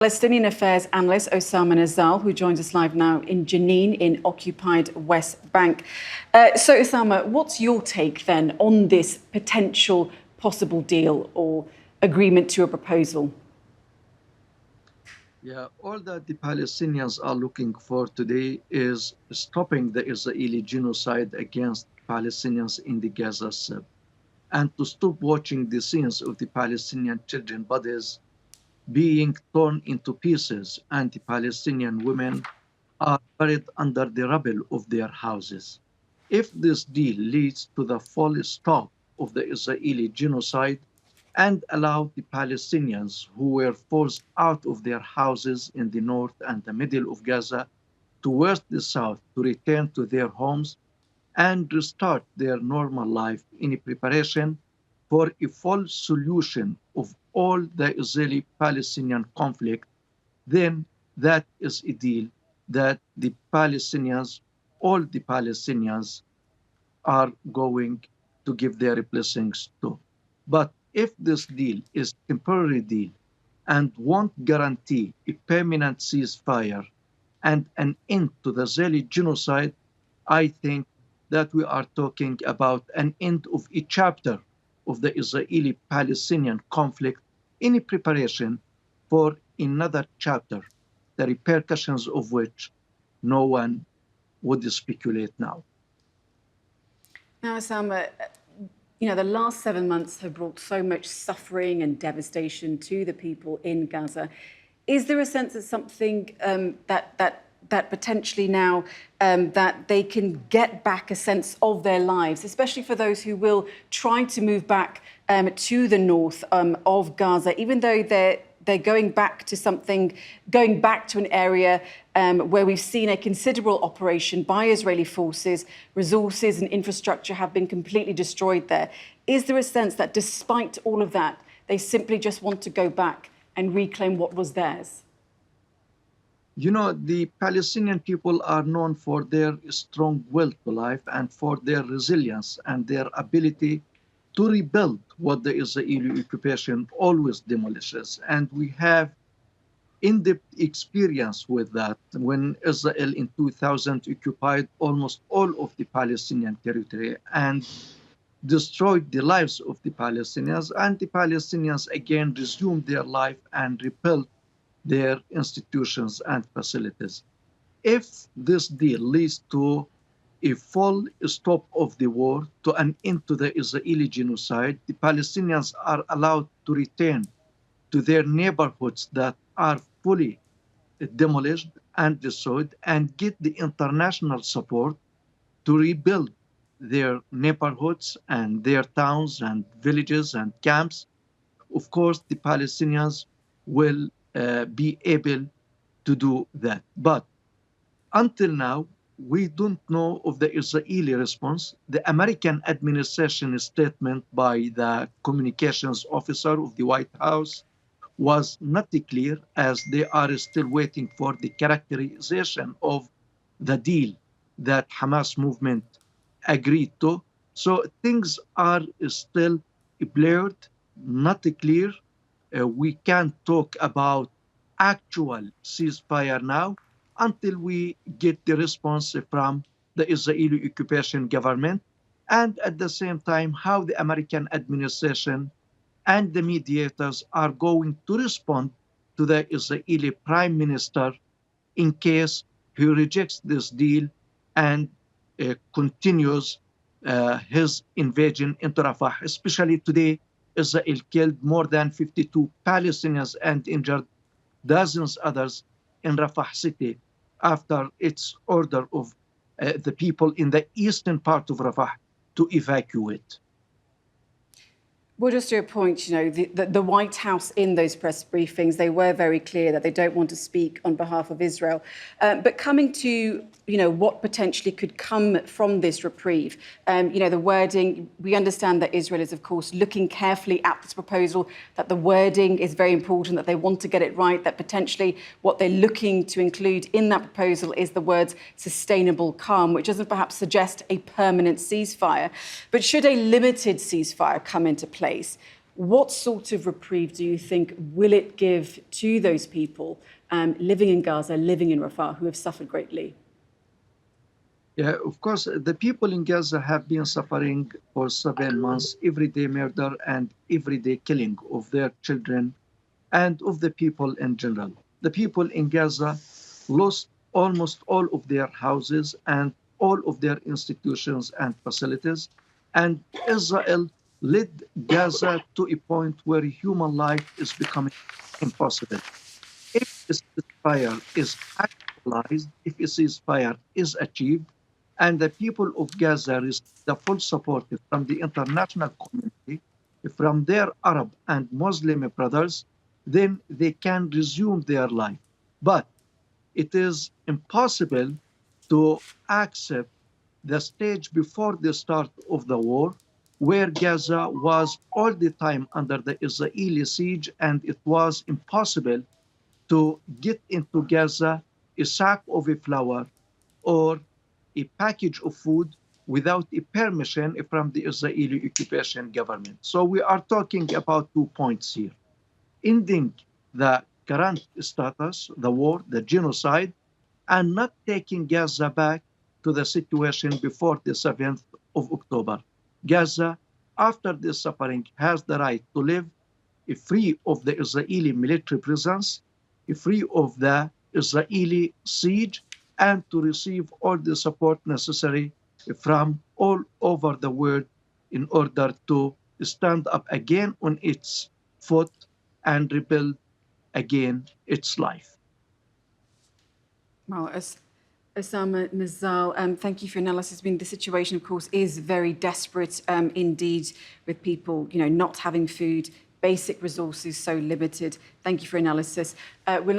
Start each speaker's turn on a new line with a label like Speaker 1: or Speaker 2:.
Speaker 1: Palestinian affairs analyst Osama Nazzal, who joins us live now in Jenin in occupied West Bank. So, Osama, what's your take then on this potential possible deal or agreement to a proposal?
Speaker 2: Yeah, all that the Palestinians are looking for today is stopping the Israeli genocide against Palestinians in the Gaza Strip and to stop watching the scenes of the Palestinian children bodies being torn into pieces and the Palestinian women are buried under the rubble of their houses. If this deal leads to the full stop of the Israeli genocide and allow the Palestinians who were forced out of their houses in the north and the middle of Gaza towards the south to return to their homes and restart their normal life in preparation for a full solution of all the Israeli-Palestinian conflict, then that is a deal that the Palestinians, all the Palestinians, are going to give their blessings to. But if this deal is a temporary deal and won't guarantee a permanent ceasefire and an end to the Israeli genocide, I think that we are talking about an end of a chapter of the Israeli-Palestinian conflict in preparation for another chapter, the repercussions of which no one would speculate now.
Speaker 1: Now, Osama, the last 7 months have brought so much suffering and devastation to the people in Gaza. Is there a sense of something that potentially now that they can get back a sense of their lives, especially for those who will try to move back to the north of Gaza, even though they're going back to an area where we've seen a considerable operation by Israeli forces, resources and infrastructure have been completely destroyed there. Is there a sense that despite all of that, they simply just want to go back and reclaim what was theirs?
Speaker 2: You know, the Palestinian people are known for their strong will to life and for their resilience and their ability to rebuild what the Israeli occupation always demolishes. And we have in-depth experience with that when Israel in 2000 occupied almost all of the Palestinian territory and destroyed the lives of the Palestinians, and the Palestinians again resumed their life and rebuilt their institutions and facilities. If this deal leads to a full stop of the war, to an end to the Israeli genocide, the Palestinians are allowed to return to their neighborhoods that are fully demolished and destroyed and get the international support to rebuild their neighborhoods and their towns and villages and camps. Of course, the Palestinians will be able to do that. But until now, we don't know of the Israeli response. The American administration statement by the communications officer of the White House was not clear, as they are still waiting for the characterization of the deal that Hamas movement agreed to. So things are still blurred, not clear. We can't talk about actual ceasefire now until we get the response from the Israeli occupation government, and at the same time how the American administration and the mediators are going to respond to the Israeli prime minister in case he rejects this deal and continues his invasion into Rafah. Especially today, Israel killed more than 52 Palestinians and injured dozens others in Rafah city after its order of the people in the eastern part of Rafah to evacuate.
Speaker 1: Well, just to your point, the White House in those press briefings, they were very clear that they don't want to speak on behalf of Israel. But coming to, what potentially could come from this reprieve, the wording, we understand that Israel is, of course, looking carefully at this proposal, that the wording is very important, that they want to get it right, that potentially what they're looking to include in that proposal is the words sustainable calm, which doesn't perhaps suggest a permanent ceasefire. But should a limited ceasefire come into place, What sort of reprieve do you think will it give to those people living in Gaza, living in Rafah, who have suffered greatly?
Speaker 2: Yeah, of course, the people in Gaza have been suffering for 7 months, everyday murder and everyday killing of their children and of the people in general. The people in Gaza lost almost all of their houses and all of their institutions and facilities. And Israel led Gaza to a point where human life is becoming impossible. If a ceasefire is actualized, if a ceasefire is achieved, and the people of Gaza receive the full support from the international community, from their Arab and Muslim brothers, then they can resume their life. But it is impossible to accept the stage before the start of the war, where Gaza was all the time under the Israeli siege, and it was impossible to get into Gaza a sack of a flour or a package of food without a permission from the Israeli occupation government. So we are talking about 2 points here: ending the current status, the war, the genocide, and not taking Gaza back to the situation before the 7th of October. Gaza, after this suffering, has the right to live free of the Israeli military presence, free of the Israeli siege, and to receive all the support necessary from all over the world in order to stand up again on its foot and rebuild again its life.
Speaker 1: Well, Osama Nazzal, thank you for your analysis. I mean, the situation, of course, is very desperate indeed, with people, not having food, basic resources so limited. Thank you for your analysis. We'll now